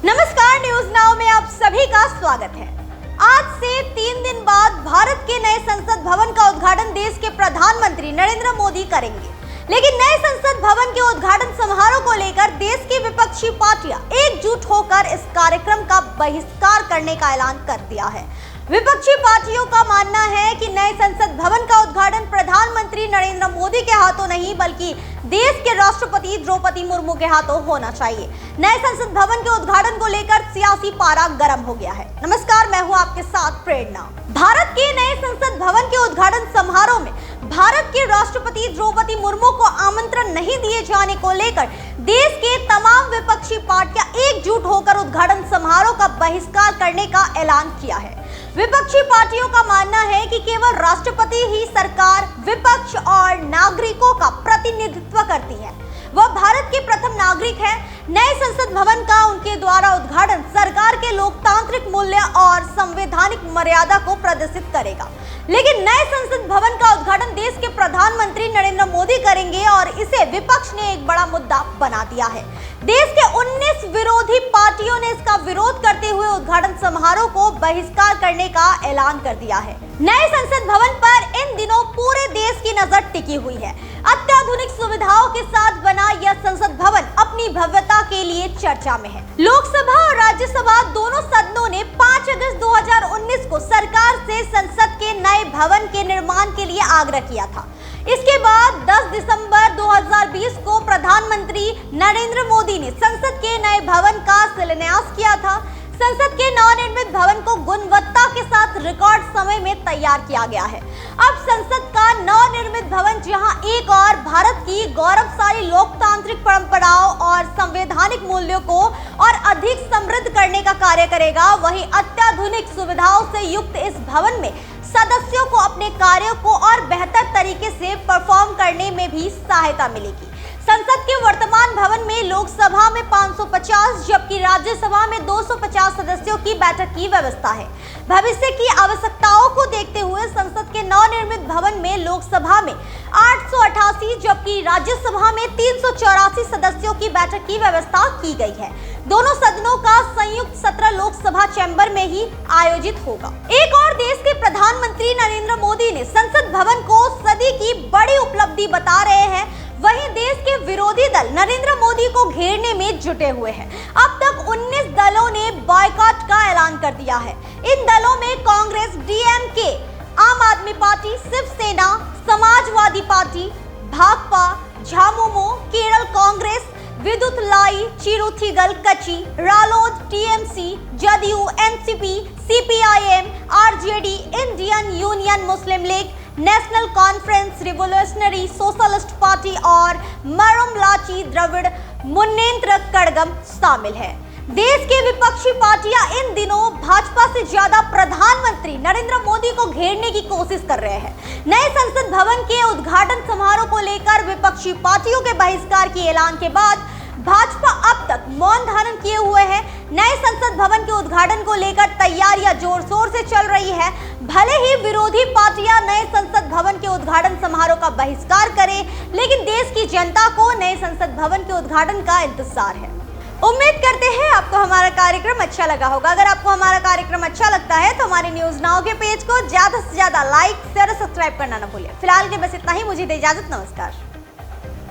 नमस्कार, news now में आप सभी का स्वागत है। आज से 3 दिन बाद भारत के नए संसद भवन का उद्घाटन देश के प्रधानमंत्री नरेंद्र मोदी करेंगे। लेकिन नए संसद भवन के उद्घाटन समारोह को लेकर देश की विपक्षी पार्टियां एकजुट होकर इस कार्यक्रम का बहिष्कार करने का ऐलान कर दिया है। विपक्षी पार्टियों का मानना है कि नए संसद भवन का उद्घाटन प्रधानमंत्री नरेंद्र मोदी के हाथों नहीं बल्कि देश के राष्ट्रपति द्रौपदी मुर्मू के हाथों होना चाहिए। नए संसद भवन के उद्घाटन को लेकर सियासी पारा गर्म हो गया है। नमस्कार, मैं हूं आपके साथ प्रेरणा। भारत के नए संसद भवन के उद्घाटन समारोह में भारत के राष्ट्रपति द्रौपदी मुर्मू को आमंत्रण नहीं दिए जाने को लेकर देश के तमाम विपक्षी पार्टियां एकजुट होकर उद्घाटन समारोह का बहिष्कार करने का ऐलान किया है। विपक्षी पार्टियों का मानना है कि केवल राष्ट्रपति ही सरकार, विपक्ष और नागरिकों का प्रतिनिधित्व करती है। वह भारत के प्रथम नागरिक है। नए संसद भवन का उनके द्वारा उद्घाटन सरकार के लोकतांत्रिक मूल्य और संवैधानिक मर्यादा को प्रदर्शित करेगा। लेकिन नए संसद भवन का उद्घाटन देश के प्रधानमंत्री नरेंद्र मोदी करेंगे और इसे विपक्ष ने एक बड़ा मुद्दा बना दिया है। देश के 19 विरोधी पार्टियों ने इसका विरोध करते हुए उद्घाटन समारोह को बहिष्कार करने का ऐलान कर दिया है। नए संसद भवन पर इन दिनों पूरे देश की नजर टिकी हुई है। अत्याधुनिक सुविधाओं के साथ बना यह संसद भवन अपनी भव्यता के लिए चर्चा में है। लोकसभा और राज्यसभा दोनों सदनों ने 5 अगस्त 2019 को सरकार से संसद के नए भवन के निर्माण के लिए आग्रह किया था। इसके बाद 10 दिसंबर 2020 को प्रधानमंत्री नरेंद्र मोदी ने संसद के नए भवन का शिलान्यास किया था। संसद के नवनिर्मित भवन को गुणवत्ता के साथ रिकॉर्ड समय में तैयार किया गया है। अब संसद का नवनिर्मित भवन जहां एक और भारत की गौरवशाली लोकतांत्रिक परंपराओं और संवैधानिक मूल्यों को और अधिक समृद्ध करने का कार्य करेगा, वहीं अत्याधुनिक सुविधाओं से युक्त इस भवन में सदस्यों को अपने कार्यों को और बेहतर तरीके से परफॉर्म करने में भी सहायता मिलेगी। संसद के वर्तमान भवन में लोकसभा में 550 जबकि राज्यसभा में 250 सदस्यों की बैठक की व्यवस्था है। भविष्य की आवश्यकताओं को देखते हुए संसद के नवनिर्मित भवन में लोकसभा में 888 जबकि राज्यसभा में 384 सदस्यों की बैठक की व्यवस्था की गई है। दोनों सदनों का संयुक्त सत्र लोकसभा चैम्बर में ही आयोजित होगा। एक और देश के प्रधानमंत्री नरेंद्र मोदी ने संसद भवन को सदी की बड़ी उपलब्धि बता रहे हैं। वहीं देश के विरोधी दल नरेंद्र मोदी को घेरने में जुटे हुए हैं। अब तक 19 दलों ने बॉयकॉट का ऐलान कर दिया है। इन दलों में Congress, DMK, Aam Aadmi Party, Shiv Sena, Samajwadi Party, Bhakpa, Jhamumo, Kerala Congress, Viduthalai, Chiruthaigal Katchi, Ralod, TMC, Jadyu, NCP, CPIM, RJD, Indian Union Muslim League, National Conference, Revolutionary Socialist Party और मरुमलाची द्रविड़ मुन्नेत्र कड़गम शामिल है। देश के विपक्षी पार्टियां इन दिनों भाजपा से ज्यादा प्रधानमंत्री नरेंद्र मोदी को घेरने की कोशिश कर रहे हैं। नए संसद भवन के उद्घाटन समारोह को लेकर विपक्षी पार्टियों के बहिष्कार के ऐलान के बाद भाजपा अब तक मौन धारण किए हुए है। नए संसद भवन के उद्घाटन को लेकर तैयारियां जोर शोर से चल रही है। भले ही विरोधी पार्टियां नए संसद भवन के उद्घाटन समारोह का बहिष्कार करें, लेकिन देश की जनता को नए संसद भवन के उद्घाटन का इंतजार है। उम्मीद करते हैं आपको हमारा कार्यक्रम अच्छा लगा होगा। अगर आपको हमारा कार्यक्रम अच्छा लगता है तो हमारे न्यूज नाउ के पेज को ज्यादा से ज्यादा लाइक, शेयर और सब्सक्राइब करना न भूलिए। फिलहाल के बस इतना ही, मुझे दे इजाजत। नमस्कार।